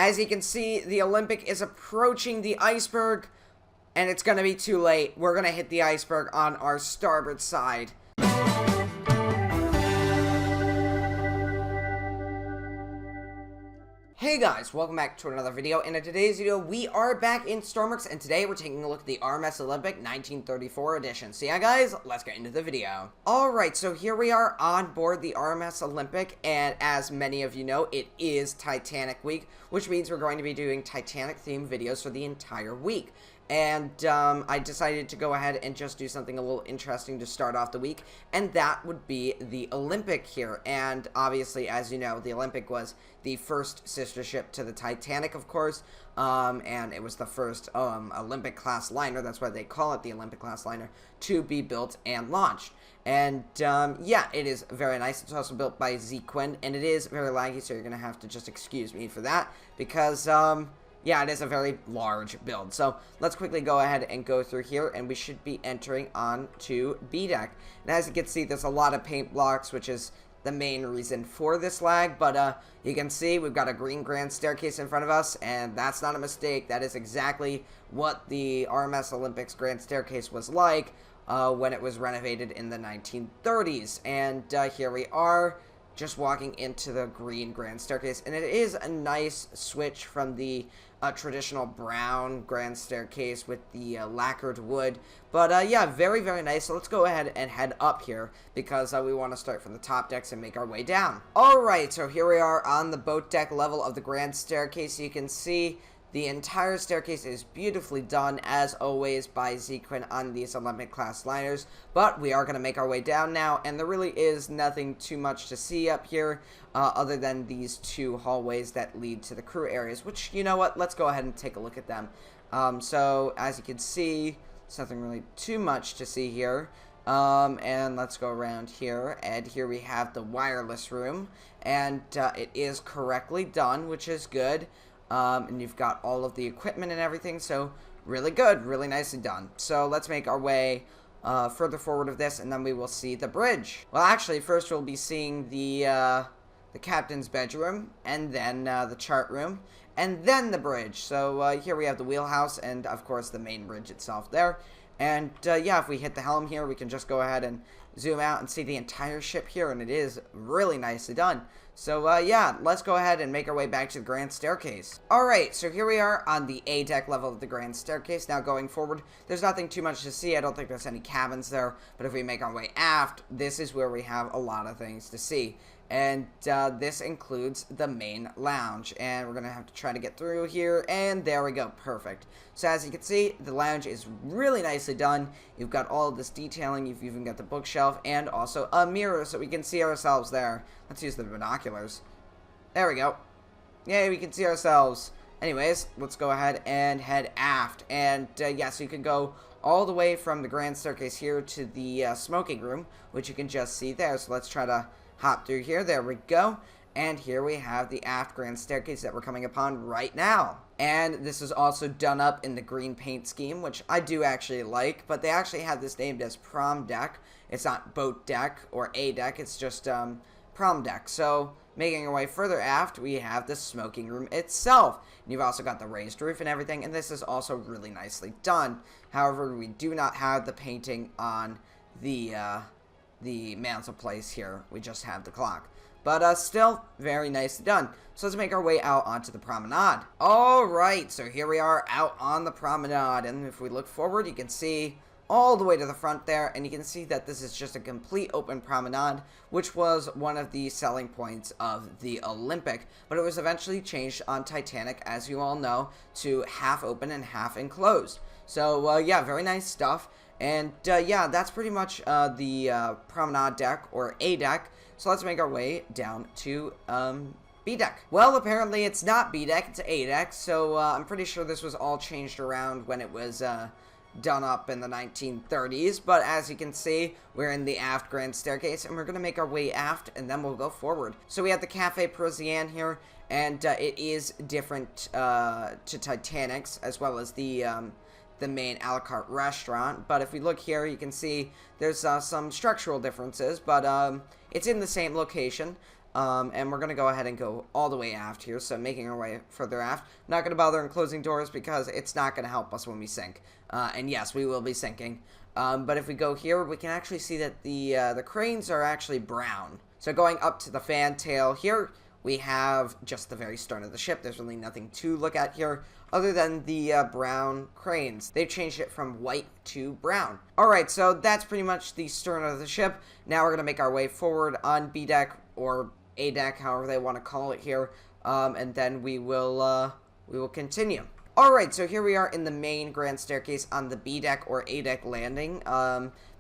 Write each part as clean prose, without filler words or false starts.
As you can see, the Olympic is approaching the iceberg, and it's going to be too late. We're going to hit the iceberg on our starboard side. Hey guys, welcome back to another video, and in today's video, we are back in Stormworks, and today we're taking a look at the RMS Olympic 1934 edition. So yeah guys, let's get into the video. Alright, so here we are on board the RMS Olympic, and as many of you know, it is Titanic week, which means we're going to be doing Titanic themed videos for the entire week. And I decided to go ahead and just do something a little interesting to start off the week, and that would be the Olympic here. And obviously, as you know, the Olympic was the first sister ship to the Titanic, of course, and it was the first Olympic-class liner, that's why they call it the Olympic-class liner, to be built and launched. And, yeah, it is very nice. It's also built by Quinn, and it is very laggy, so you're going to have to just excuse me for that, because, yeah, it is a very large build. So let's quickly go ahead and go through here, and we should be entering on to B deck. And as you can see, there's a lot of paint blocks, which is the main reason for this lag. But you can see we've got a green grand staircase in front of us, and that's not a mistake. That is exactly what the RMS Olympics grand staircase was like when it was renovated in the 1930s. And here we are, just walking into the green grand staircase, and it is a nice switch from the traditional brown grand staircase with the lacquered wood. But yeah, very, very nice. So let's go ahead and head up here, because we want to start from the top decks and make our way down. Alright, so here we are on the boat deck level of the grand staircase. You can see the entire staircase is beautifully done, as always, by Quinn on these Olympic-class liners. But we are going to make our way down now, and there really is nothing too much to see up here, other than these two hallways that lead to the crew areas, which, you know what, let's go ahead and take a look at them. So, as you can see, there's nothing really too much to see here. And let's go around here, and here we have the wireless room, and it is correctly done, which is good. And you've got all of the equipment and everything, so really good, really nicely done. So let's make our way further forward of this, and then we will see the bridge. Well, actually, first we'll be seeing the captain's bedroom, and then the chart room, and then the bridge. So here we have the wheelhouse, and of course the main bridge itself there. And yeah, if we hit the helm here, we can just go ahead and zoom out and see the entire ship here, and it is really nicely done. So, yeah, let's go ahead and make our way back to the grand staircase. Alright, so here we are on the A deck level of the grand staircase. Now, going forward, there's nothing too much to see. I don't think there's any cabins there, but if we make our way aft, this is where we have a lot of things to see. And this includes the main lounge, and we're going to have to try to get through here, and there we go, perfect. So as you can see, the lounge is really nicely done. You've got all of this detailing, you've even got the bookshelf, and also a mirror so we can see ourselves there. Let's use the binoculars. There we go. Yay, we can see ourselves. Anyways, let's go ahead and head aft, and yeah, so you can go all the way from the grand staircase here to the smoking room, which you can just see there. So let's try to hop through here. There we go. And here we have the aft grand staircase that we're coming upon right now. And this is also done up in the green paint scheme, which I do actually like, but they actually have this named as prom deck. It's not boat deck or A deck, it's just prom deck. So making our way further aft, we have the smoking room itself. And you've also got the raised roof and everything, and this is also really nicely done. However, we do not have the painting on the mantelpiece here. We just have the clock. But still, very nicely done. So let's make our way out onto the promenade. Alright, so here we are out on the promenade. And if we look forward, you can see all the way to the front there. And you can see that this is just a complete open promenade, which was one of the selling points of the Olympic. But it was eventually changed on Titanic, as you all know, to half open and half enclosed. So, yeah, very nice stuff. And, yeah, that's pretty much the promenade deck, or A deck. So let's make our way down to B deck. Well, apparently it's not B deck, it's A deck. So I'm pretty sure this was all changed around when it was done up in the 1930s. But as you can see, we're in the aft grand staircase, and we're going to make our way aft, and then we'll go forward. So we have the Cafe Parisienne here, and it is different to Titanic's, as well as the main a la carte restaurant. But if we look here, you can see there's some structural differences, but it's in the same location. And we're going to go ahead and go all the way aft here, so making our way further aft. Not going to bother in closing doors because it's not going to help us when we sink. And yes, we will be sinking. But if we go here, we can actually see that the cranes are actually brown. So going up to the fantail here, we have just the very stern of the ship. There's really nothing to look at here other than the brown cranes. They've changed it from white to brown. Alright, so that's pretty much the stern of the ship. Now we're going to make our way forward on B deck, or A deck, however they want to call it here. And then we will continue. Alright, so here we are in the main grand staircase on the B deck or A deck landing,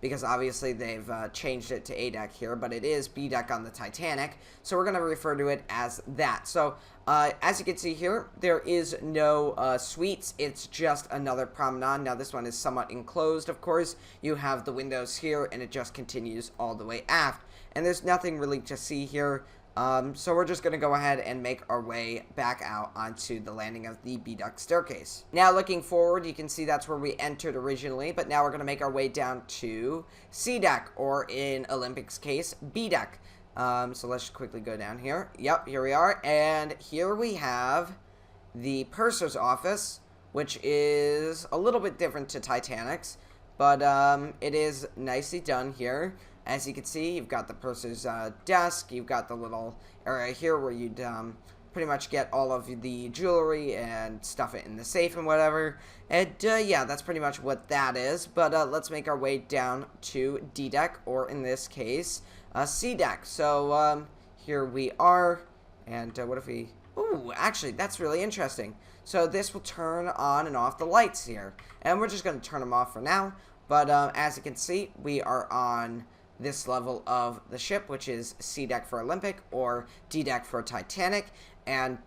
because obviously they've changed it to A deck here, but it is B deck on the Titanic, so we're going to refer to it as that. So, as you can see here, there is no suites, it's just another promenade. Now this one is somewhat enclosed, of course. You have the windows here, and it just continues all the way aft, and there's nothing really to see here. So we're just going to go ahead and make our way back out onto the landing of the B deck staircase. Now looking forward, you can see that's where we entered originally, but now we're going to make our way down to C deck, or in Olympic's case, B deck. So let's just quickly go down here. Yep, here we are, and here we have the purser's office, which is a little bit different to Titanic's, but it is nicely done here. As you can see, you've got the purser's desk, you've got the little area here where you'd pretty much get all of the jewelry and stuff it in the safe and whatever. And yeah, that's pretty much what that is. But let's make our way down to D deck, or in this case, C deck. So here we are, and what if we... Ooh, actually, that's really interesting. So this will turn on and off the lights here. And we're just going to turn them off for now. But as you can see, we are on this level of the ship, which is C deck for Olympic, or D deck for Titanic. And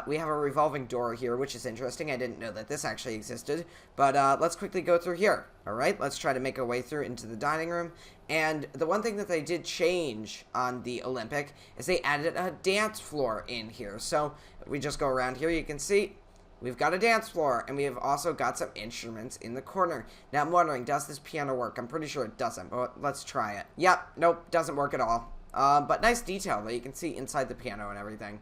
we have a revolving door here, which is interesting. I didn't know that this actually existed. But let's quickly go through here. Alright, let's try to make our way through into the dining room. And the one thing that they did change on the Olympic is they added a dance floor in here. So if we just go around here, you can see we've got a dance floor, and we have also got some instruments in the corner. Now, I'm wondering, does this piano work? I'm pretty sure it doesn't, but let's try it. Yep, nope, doesn't work at all. But nice detail that you can see inside the piano and everything.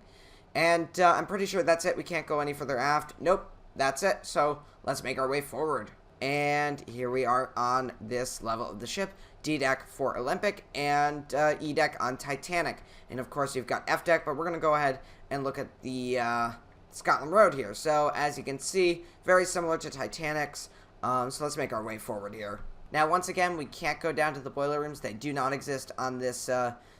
And I'm pretty sure that's it. We can't go any further aft. Nope, that's it. So let's make our way forward. And here we are on this level of the ship. D deck for Olympic, and E deck on Titanic. And of course, you've got F deck, but we're going to go ahead and look at the Scotland Road here. So as you can see, very similar to Titanic's. So let's make our way forward here. Now once again, we can't go down to the boiler rooms. They do not exist on this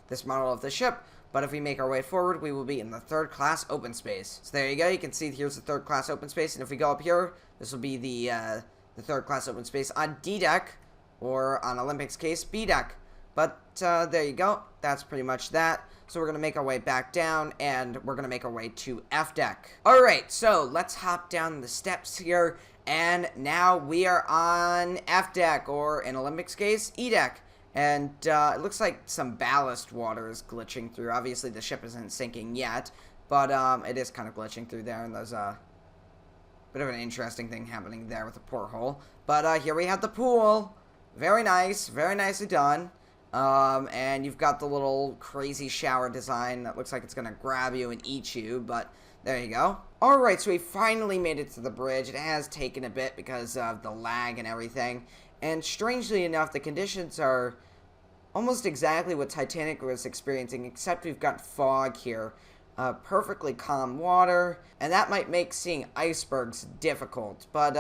this model of the ship. But if we make our way forward, we will be in the third class open space. So there you go. You can see here's the third class open space. And if we go up here, this will be the third class open space on D deck, or on Olympic's case, B deck. But there you go. That's pretty much that. So we're going to make our way back down, and we're going to make our way to F deck. Alright, so let's hop down the steps here, and now we are on F deck, or in Olympic's case, E deck. And it looks like some ballast water is glitching through. Obviously, the ship isn't sinking yet, but it is kind of glitching through there, and there's a bit of an interesting thing happening there with the porthole. But here we have the pool. Very nice, very nicely done. And you've got the little crazy shower design that looks like it's going to grab you and eat you, but there you go. Alright, so we finally made it to the bridge. It has taken a bit because of the lag and everything. And strangely enough, the conditions are almost exactly what Titanic was experiencing, except we've got fog here. Perfectly calm water, and that might make seeing icebergs difficult. But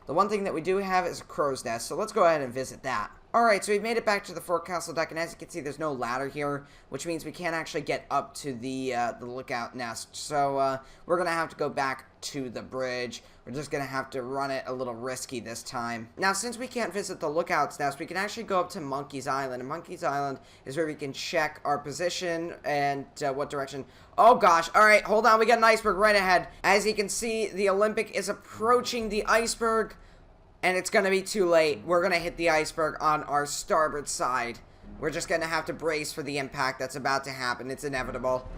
the one thing that we do have is a crow's nest, so let's go ahead and visit that. Alright, so we've made it back to the forecastle deck, and as you can see, there's no ladder here, which means we can't actually get up to the lookout nest. So we're going to have to go back to the bridge. We're just going to have to run it a little risky this time. Now, since we can't visit the lookout's nest, we can actually go up to Monkey's Island, and Monkey's Island is where we can check our position and what direction. Oh gosh, alright, hold on, we got an iceberg right ahead. As you can see, the Olympic is approaching the iceberg, and it's going to be too late. We're going to hit the iceberg on our starboard side. We're just going to have to brace for the impact that's about to happen. It's inevitable.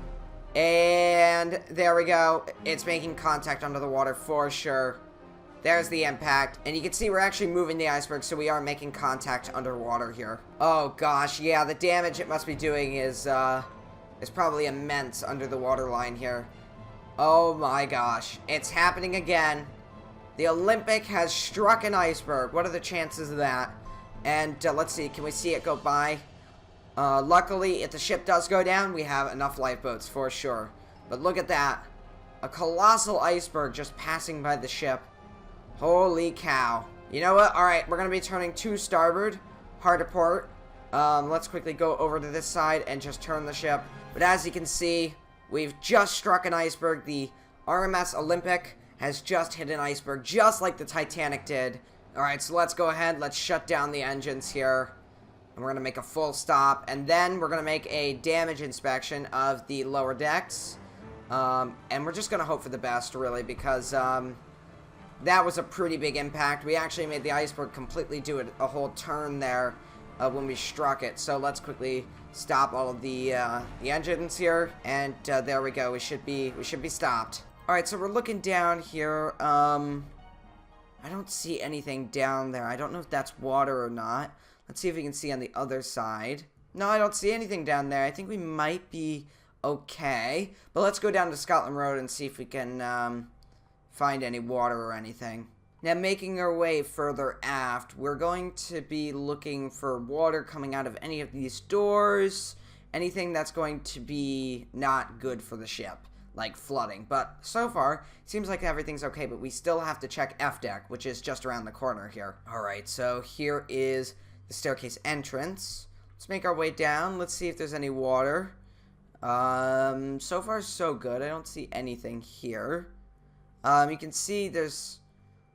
And there we go. It's making contact under the water for sure. There's the impact. And you can see we're actually moving the iceberg, so we are making contact underwater here. Oh gosh, yeah, the damage it must be doing is is probably immense under the waterline here. Oh my gosh. It's happening again. The Olympic has struck an iceberg. What are the chances of that? And let's see. Can we see it go by? Luckily, if the ship does go down, we have enough lifeboats for sure. But look at that. A colossal iceberg just passing by the ship. Holy cow. You know what? Alright, we're going to be turning to starboard. Hard to port. Let's quickly go over to this side and just turn the ship. But as you can see, we've just struck an iceberg. The RMS Olympic has just hit an iceberg, just like the Titanic did. Alright, so let's go ahead. Let's shut down the engines here. And we're going to make a full stop. And then we're going to make a damage inspection of the lower decks. And we're just going to hope for the best, really, because that was a pretty big impact. We actually made the iceberg completely do a whole turn there when we struck it. So let's quickly stop all of the engines here. And there we go. We should be stopped. Alright, so we're looking down here. I don't see anything down there. I don't know if that's water or not. Let's see if we can see on the other side. No, I don't see anything down there. I think we might be okay. But let's go down to Scotland Road and see if we can find any water or anything. Now, making our way further aft, we're going to be looking for water coming out of any of these doors. Anything that's going to be not good for the ship, like flooding. But so far, it seems like everything's okay, but we still have to check F deck, which is just around the corner here. Alright, so here is the staircase entrance. Let's make our way down. Let's see if there's any water. So far so good. I don't see anything here. You can see there's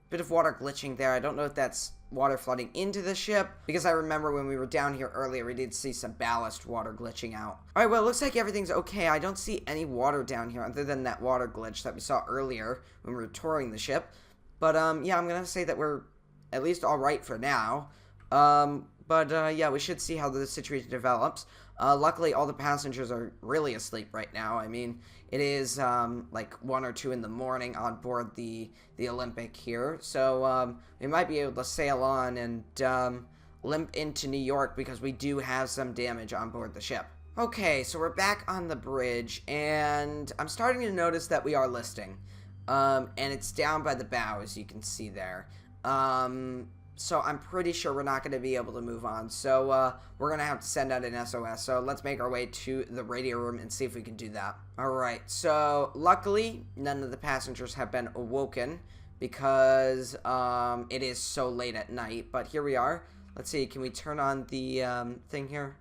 a bit of water glitching there. I don't know if that's water flooding into the ship, because I remember when we were down here earlier, we did see some ballast water glitching out. Alright, well, it looks like everything's okay. I don't see any water down here other than that water glitch that we saw earlier when we were touring the ship. But, yeah, I'm gonna say that we're at least alright for now. Yeah, we should see how the situation develops. Luckily, all the passengers are really asleep right now. I mean, it is, like 1 or 2 in the morning on board the Olympic here. So, we might be able to sail on and, limp into New York because we do have some damage on board the ship. Okay, so we're back on the bridge, and I'm starting to notice that we are listing. And it's down by the bow, as you can see there. So I'm pretty sure we're not going to be able to move on. So, we're going to have to send out an SOS. So let's make our way to the radio room and see if we can do that. Alright, so luckily, none of the passengers have been awoken because, it is so late at night. But here we are. Let's see, can we turn on the, thing here?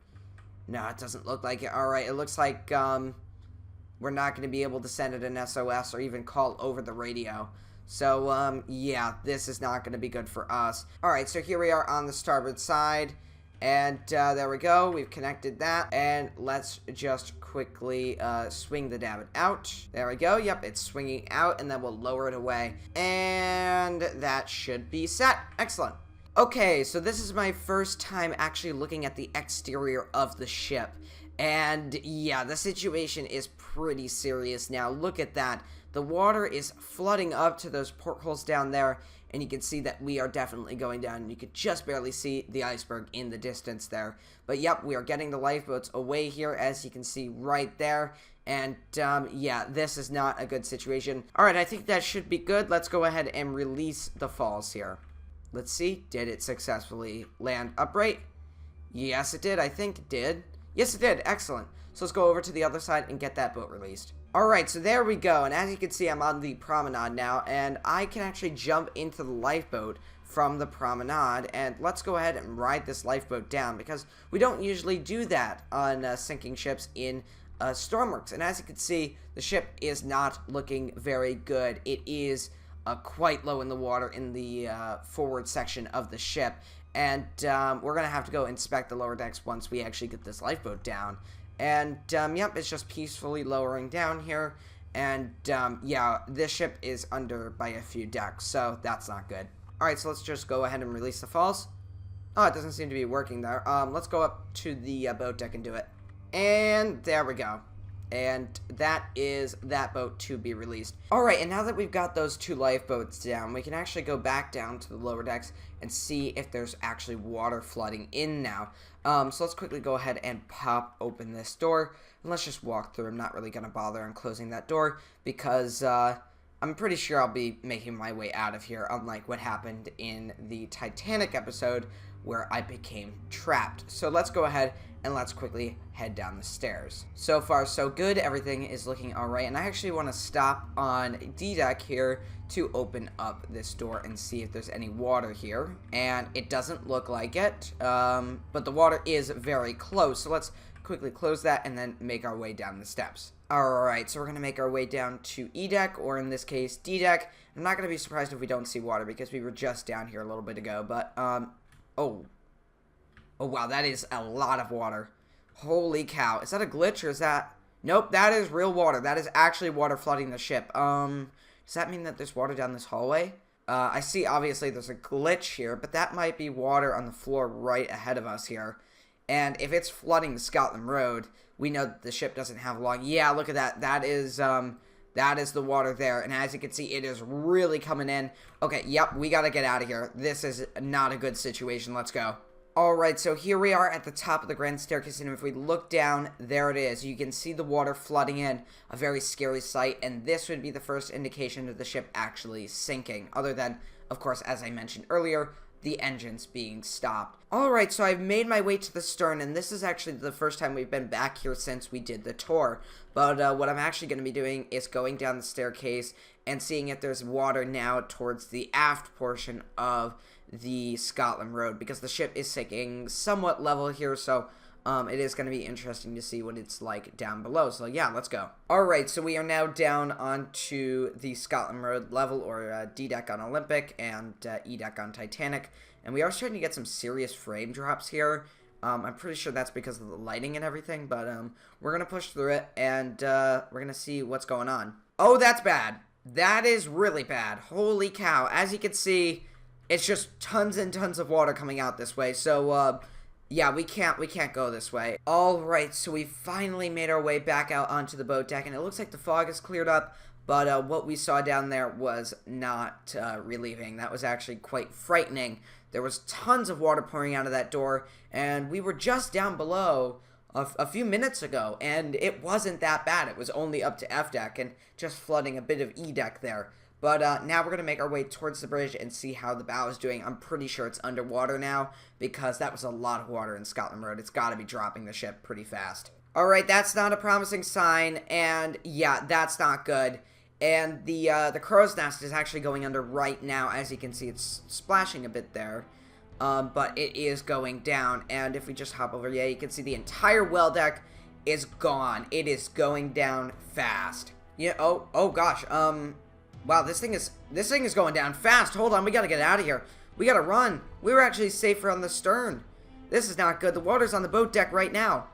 No, it doesn't look like it. Alright, it looks like, we're not going to be able to send it an SOS or even call over the radio. So, yeah, this is not going to be good for us. Alright, so here we are on the starboard side. And, there we go. We've connected that. And let's just quickly, swing the davit out. There we go. Yep, it's swinging out. And then we'll lower it away. And that should be set. Excellent. Okay, so this is my first time actually looking at the exterior of the ship. And, yeah, the situation is pretty serious now. Look at that. The water is flooding up to those portholes down there, and you can see that we are definitely going down. You could just barely see the iceberg in the distance there. But yep, we are getting the lifeboats away here, as you can see right there. And, yeah, this is not a good situation. Alright, I think that should be good. Let's go ahead and release the falls here. Let's see, did it successfully land upright? Yes, it did. I think it did. Yes, it did. Excellent. So let's go over to the other side and get that boat released. Alright, so there we go, and as you can see, I'm on the promenade now, and I can actually jump into the lifeboat from the promenade, and let's go ahead and ride this lifeboat down, because we don't usually do that on sinking ships in Stormworks, and as you can see, the ship is not looking very good. It is quite low in the water in the forward section of the ship, and we're going to have to go inspect the lower decks once we actually get this lifeboat down. And, yep, it's just peacefully lowering down here. And, yeah, this ship is under by a few decks, so that's not good. Alright, so let's just go ahead and release the falls. Oh, it doesn't seem to be working there. Let's go up to the boat deck and do it. And there we go. And that is that boat to be released. Alright, and now that we've got those 2 lifeboats down, we can actually go back down to the lower decks and see if there's actually water flooding in now. So let's quickly go ahead and pop open this door. And let's just walk through. I'm not really going to bother on closing that door because I'm pretty sure I'll be making my way out of here, unlike what happened in the Titanic episode where I became trapped. So let's go ahead and let's quickly head down the stairs. So far, so good. Everything is looking alright. And I actually want to stop on D-deck here to open up this door and see if there's any water here. And it doesn't look like it, but the water is very close. So let's quickly close that and then make our way down the steps. Alright, so we're going to make our way down to E-deck, or in this case, D-deck. I'm not going to be surprised if we don't see water because we were just down here a little bit ago, but, oh wow, that is a lot of water. Holy cow. Is that a glitch or is that... Nope, that is real water. That is actually water flooding the ship. Does that mean that there's water down this hallway? I see, obviously, there's a glitch here, but that might be water on the floor right ahead of us here. And if it's flooding the Scotland Road, we know that the ship doesn't have long... Yeah, look at that. That is the water there. And as you can see, it is really coming in. Okay, yep, we gotta get out of here. This is not a good situation. Let's go. Alright, so here we are at the top of the grand staircase, and if we look down, there it is. You can see the water flooding in, a very scary sight, and this would be the first indication of the ship actually sinking, other than, of course, as I mentioned earlier, the engines being stopped. Alright, so I've made my way to the stern, and this is actually the first time we've been back here since we did the tour. But what I'm actually going to be doing is going down the staircase and seeing if there's water now towards the aft portion of the Scotland Road, because the ship is sinking somewhat level here, so it is going to be interesting to see what it's like down below. So yeah, let's go. Alright, so we are now down onto the Scotland Road level, or D-deck on Olympic and E-deck on Titanic, and we are starting to get some serious frame drops here. I'm pretty sure that's because of the lighting and everything, but we're going to push through it, and we're going to see what's going on. Oh, that's bad. That is really bad. Holy cow. As you can see, it's just tons and tons of water coming out this way. So, yeah, we can't go this way. Alright, so we finally made our way back out onto the boat deck, and it looks like the fog has cleared up, but what we saw down there was not relieving. That was actually quite frightening. There was tons of water pouring out of that door, and we were just down below a few minutes ago, and it wasn't that bad. It was only up to F deck and just flooding a bit of E deck there. But now we're going to make our way towards the bridge and see how the bow is doing. I'm pretty sure it's underwater now because that was a lot of water in Scotland Road. It's got to be dropping the ship pretty fast. Alright, that's not a promising sign, and yeah, that's not good. And the crow's nest is actually going under right now. As you can see, it's splashing a bit there. But it is going down, and if we just hop over, yeah, you can see the entire well deck is gone. It is going down fast. Yeah, oh gosh, wow, this thing is going down fast. Hold on, we gotta get out of here. We gotta run. We were actually safer on the stern. This is not good. The water's on the boat deck right now.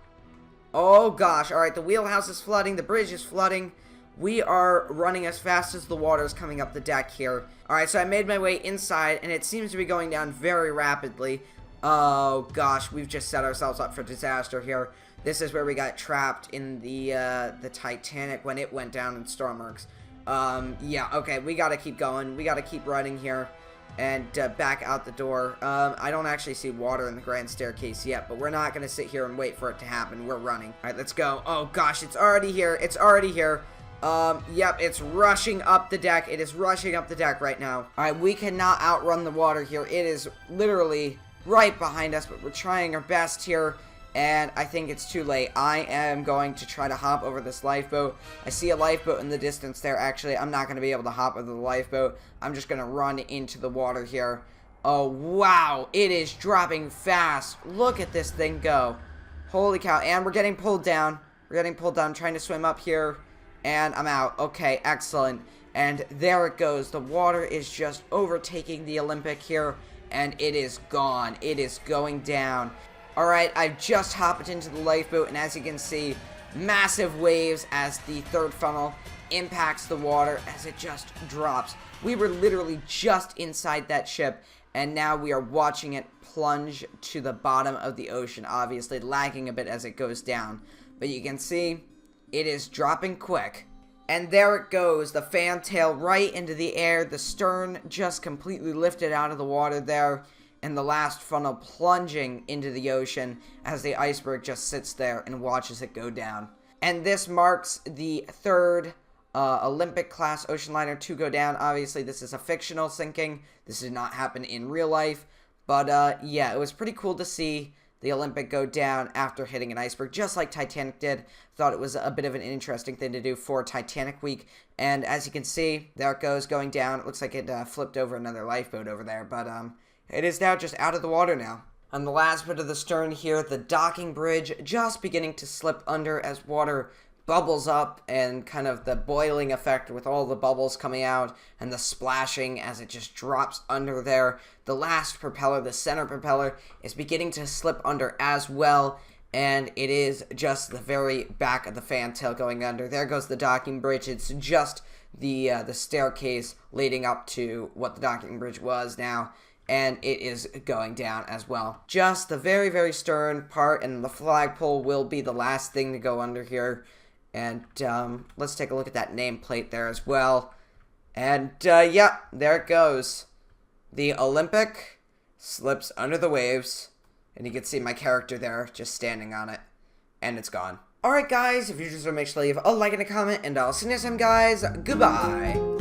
Oh gosh, alright, the wheelhouse is flooding, the bridge is flooding. We are running as fast as the water is coming up the deck here. Alright, so I made my way inside, and it seems to be going down very rapidly. Oh gosh, we've just set ourselves up for disaster here. This is where we got trapped in the Titanic when it went down in Stormworks. Yeah, okay, we gotta keep going. We gotta keep running here and back out the door. I don't actually see water in the grand staircase yet, but we're not gonna sit here and wait for it to happen. We're running. Alright, let's go. Oh gosh, it's already here. It's already here. Yep, it's rushing up the deck. It is rushing up the deck right now. Alright, we cannot outrun the water here. It is literally right behind us, but we're trying our best here. And I think it's too late. I am going to try to hop over this lifeboat. I see a lifeboat in the distance there. Actually, I'm not going to be able to hop over the lifeboat. I'm just going to run into the water here. Oh, wow. It is dropping fast. Look at this thing go. Holy cow. And we're getting pulled down. We're getting pulled down. I'm trying to swim up here. And I'm out. Okay, excellent. And there it goes. The water is just overtaking the Olympic here. And it is gone. It is going down. Alright, I've just hopped into the lifeboat, and as you can see, massive waves as the third funnel impacts the water as it just drops. We were literally just inside that ship, and now we are watching it plunge to the bottom of the ocean, obviously lagging a bit as it goes down. But you can see, it is dropping quick. And there it goes, the fantail right into the air, the stern just completely lifted out of the water there. and the last funnel plunging into the ocean as the iceberg just sits there and watches it go down. And this marks the third Olympic class ocean liner to go down. Obviously, this is a fictional sinking. This did not happen in real life. But yeah, it was pretty cool to see the Olympic go down after hitting an iceberg, just like Titanic did. Thought it was a bit of an interesting thing to do for Titanic Week. And as you can see, there it goes, going down. It looks like it flipped over another lifeboat over there. But it is now just out of the water now. On the last bit of the stern here, the docking bridge just beginning to slip under as water bubbles up, and kind of the boiling effect with all the bubbles coming out and the splashing as it just drops under there. The last propeller, the center propeller, is beginning to slip under as well, and it is just the very back of the fantail going under. There goes the docking bridge. It's just the staircase leading up to what the docking bridge was now, and it is going down as well. Just the very, very stern part, and the flagpole will be the last thing to go under here. And let's take a look at that nameplate there as well. And yeah, there it goes. The Olympic slips under the waves, and you can see my character there just standing on it, and it's gone. Alright guys, if you just want to make sure to leave a like and a comment, and I'll see you next time guys. Goodbye.